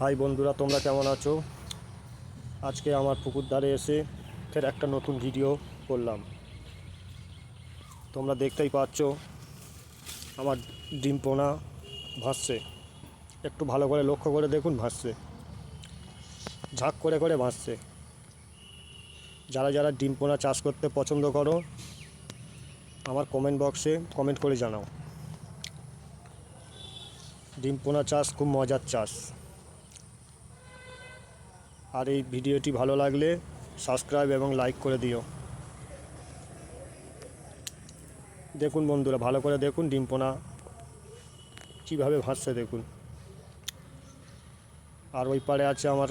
High বন্ধুরা, তোমরা কেমন আছো? আজকে আমার পুকুর ধারে এসে ফের একটা নতুন ভিডিও করলাম। তোমরা দেখতেই পাচ্ছ আমার ডিম পোনা ভাসছে। একটু ভালো করে লক্ষ্য করে দেখুন, ভাসছে, ঝাঁক করে করে ভাসছে। যারা যারা ডিম পোনা চাষ করতে পছন্দ করো আমার কমেন্ট বক্সে কমেন্ট করে জানাও। ডিম পোনা চাষ খুব মজার চাষ। আর এই ভিডিওটি ভালো লাগলে সাবস্ক্রাইব এবং লাইক করে দিও। দেখুন বন্ধুরা, ভালো করে দেখুন ডিম পোনা কীভাবে ভাসছে দেখুন। আর ওই পারে আছে আমার